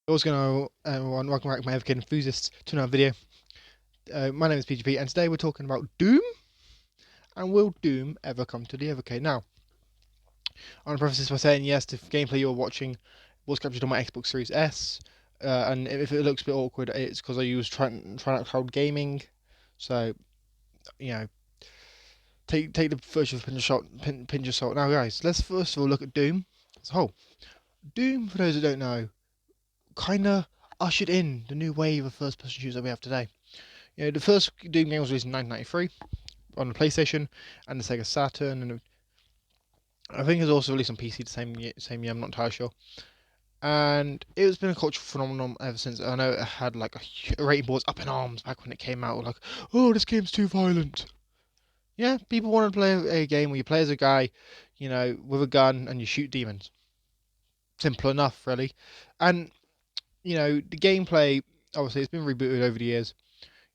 What's going on, everyone? Welcome back, my Evercade enthusiasts, to another video. My name is PGP, and today we're talking about Doom, and will Doom ever come to the Evercade? Now, I want to preface this by saying, yes, the gameplay you're watching was captured on my Xbox Series S, and if it looks a bit awkward, it's because I use trying out cloud gaming, so, you know, take the footage with pinch of salt. Now, guys, let's first of all look at Doom as a whole. Doom, for those who don't know, kind of ushered in the new wave of first-person shooters that we have today. You know, the first Doom game was released in 1993 on the PlayStation and the Sega Saturn, and I think it was also released on PC the same year. I'm not entirely sure. And it's been a cultural phenomenon ever since. I know it had like a rating boards up in arms back when it came out, like, oh, this game's too violent. Yeah, people want to play a game where you play as a guy, you know, with a gun and you shoot demons. Simple enough, really. And you know, the gameplay obviously it's been rebooted over the years.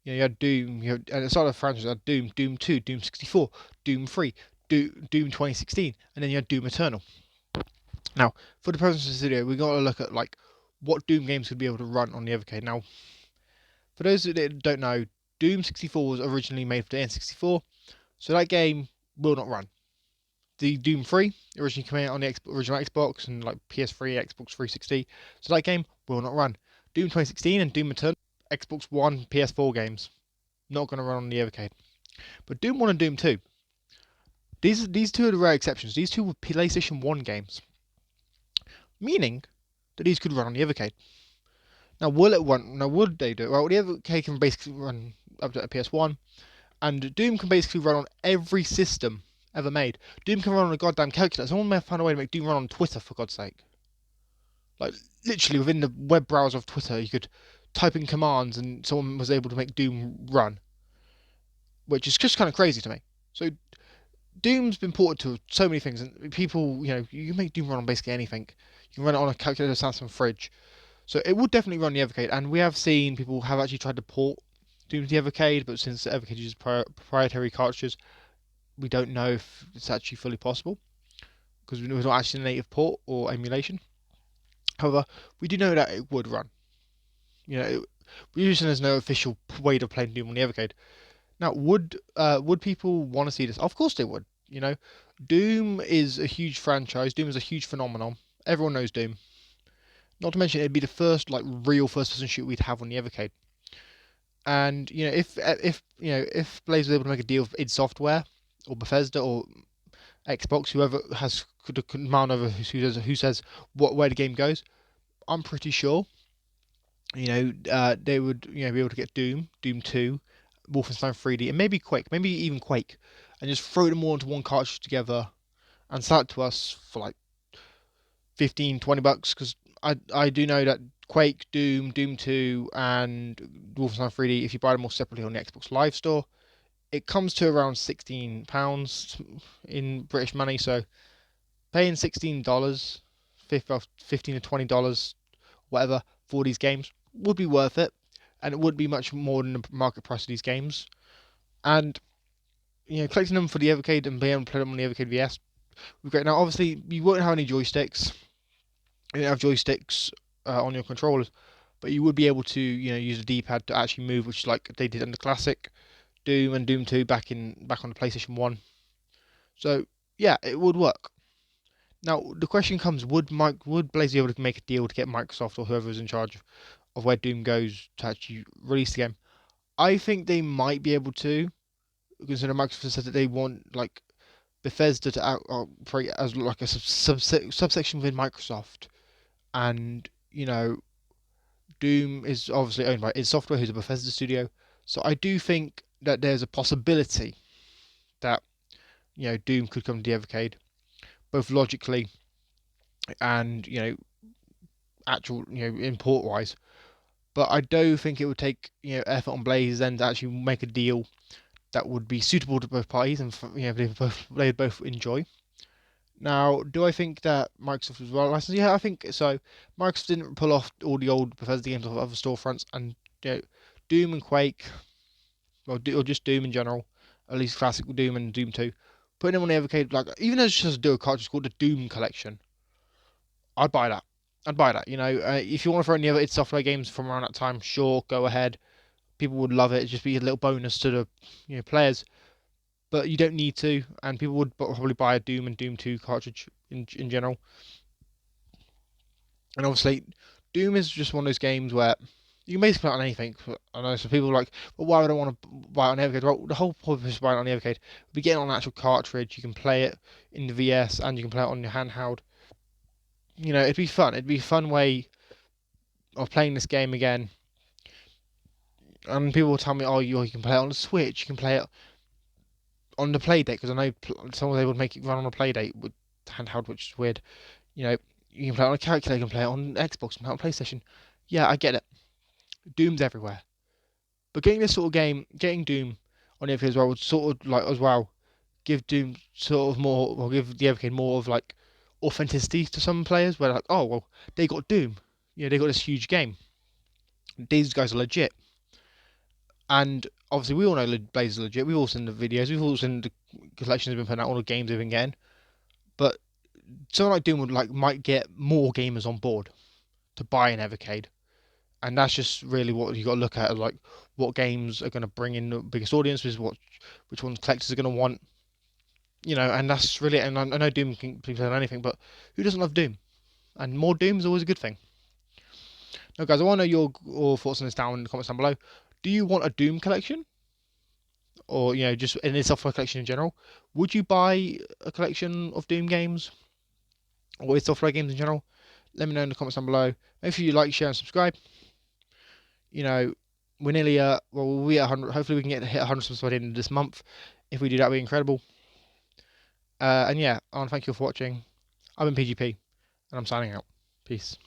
You know, you had Doom, and it started a franchise. You had Doom, Doom 2, Doom 64, Doom 3, Doom 2016, and then you had Doom Eternal. Now, for the purpose of this video, we're going to look at like what Doom games could be able to run on the Evercade. Now, for those that don't know, Doom 64 was originally made for the N64, so that game will not run. The Doom 3 originally came out on the original Xbox and like PS3, Xbox 360, so that game will not run. Doom 2016 and Doom Eternal, Xbox One, PS4 games, not going to run on the Evercade. But Doom 1 and Doom 2, these two are the rare exceptions. These two were PlayStation 1 games, meaning that these could run on the Evercade. Now, will it run? Now, would they do it? Well, the Evercade can basically run up to a PS1, and Doom can basically run on every system ever made. Doom can run on a goddamn calculator. Someone may have found a way to make Doom run on Twitter, for God's sake. Like, literally, within the web browser of Twitter, you could type in commands, and someone was able to make Doom run, which is just kind of crazy to me. So Doom's been ported to so many things, and people, you know, you can make Doom run on basically anything. You can run it on a calculator, Samsung fridge. So it would definitely run the Evercade, and we have seen people have actually tried to port Doom to the Evercade, but since the Evercade uses proprietary cartridges, we don't know if it's actually fully possible because we're not actually a native port or emulation. However, we do know that it would run. You know, we're using there's no official way of playing Doom on the Evercade. Now, would people want to see this? Of course they would. You know, Doom is a huge franchise. Doom is a huge phenomenon. Everyone knows Doom. Not to mention, it'd be the first like real first-person shooter we'd have on the Evercade. And you know, if Blaze was able to make a deal with id Software or Bethesda or Xbox, whoever has the command over who says where the game goes, I'm pretty sure. You know, they would be able to get Doom, Doom 2, Wolfenstein 3D, and maybe Quake, maybe even Quake, and just throw them all into one cartridge together and sell it to us for like 15, $20. Because I do know that Quake, Doom, Doom 2, and Wolfenstein 3D, if you buy them all separately on the Xbox Live Store, it comes to around £16 in British money. So paying $16, 15 to $20, whatever, for these games would be worth it, and it would be much more than the market price of these games. And you know, collecting them for the Evercade and being able to play them on the Evercade VS would be great. Now, obviously, you won't have any joysticks. You don't have joysticks on your controllers, but you would be able to, you know, use a D-pad to actually move, which is like they did in the classic Doom and Doom 2 back on the PlayStation 1. So yeah, it would work. Now the question comes: would Blaze be able to make a deal to get Microsoft or whoever is in charge of where Doom goes to actually release the game? I think they might be able to, considering Microsoft said that they want like Bethesda to operate as like a subsection within Microsoft, and you know, Doom is obviously owned by id Software, who's a Bethesda studio. So I do think that there's a possibility that you know Doom could come to the Evercade, both logically and you know actual import wise. But I do think it would take effort on Blaze's end to actually make a deal that would be suitable to both parties and they both enjoy. Now, do I think that Microsoft was well licensed? Yeah, I think so. Microsoft didn't pull off all the old Bethesda games off other storefronts, and Doom and Quake, or just Doom in general, at least classic Doom and Doom 2, putting them on the Evercade, like even though it's just a dual cartridge called the Doom Collection, I'd buy that. I'd buy that. If you want to throw any other id Software games from around that time, sure, go ahead. People would love it. It'd just be a little bonus to the players, but you don't need to. And people would probably buy a Doom and Doom 2 cartridge in general. And obviously, Doom is just one of those games where you can basically play it on anything. I know some people are like, well, why would I want to buy it on Evercade? Well, the whole point of buying it on the Evercade would be getting on an actual cartridge. You can play it in the VS and you can play it on your handheld. It'd be fun. It'd be a fun way of playing this game again. And people will tell me, oh, you can play it on the Switch. You can play it on the Playdate, because I know some they would make it run on a Playdate with handheld, which is weird. You know, you can play it on a calculator, you can play it on Xbox, you can play it on PlayStation. Yeah, I get it. Doom's everywhere. But getting this sort of game, getting Doom on the Evercade as well would sort of like as well give Doom sort of more, or give the Evercade more of like authenticity to some players, where like, oh well, they got Doom, they got this huge game. These guys are legit, and obviously we all know Blaze is legit. We've all seen the videos, we've all seen the collections have been putting out, all the games they've been getting. But something like Doom would might get more gamers on board to buy an Evercade, and that's just really what you got to look at, like what games are going to bring in the biggest audiences, which ones collectors are going to want, and that's really. And I know Doom can be played on anything, but who doesn't love Doom? And more Doom is always a good thing. Now, guys, I want to know your thoughts on this down in the comments down below. Do you want a Doom collection, or just an id Software collection in general? Would you buy a collection of Doom games or id Software games in general? Let me know in the comments down below. Make sure you like, share, and subscribe. We're nearly we'll be at 100. Hopefully, we can hit 100 subscribers by the end of this month. If we do that, it'll be incredible. And yeah, I want to thank you all for watching. I've been PGP, and I'm signing out. Peace.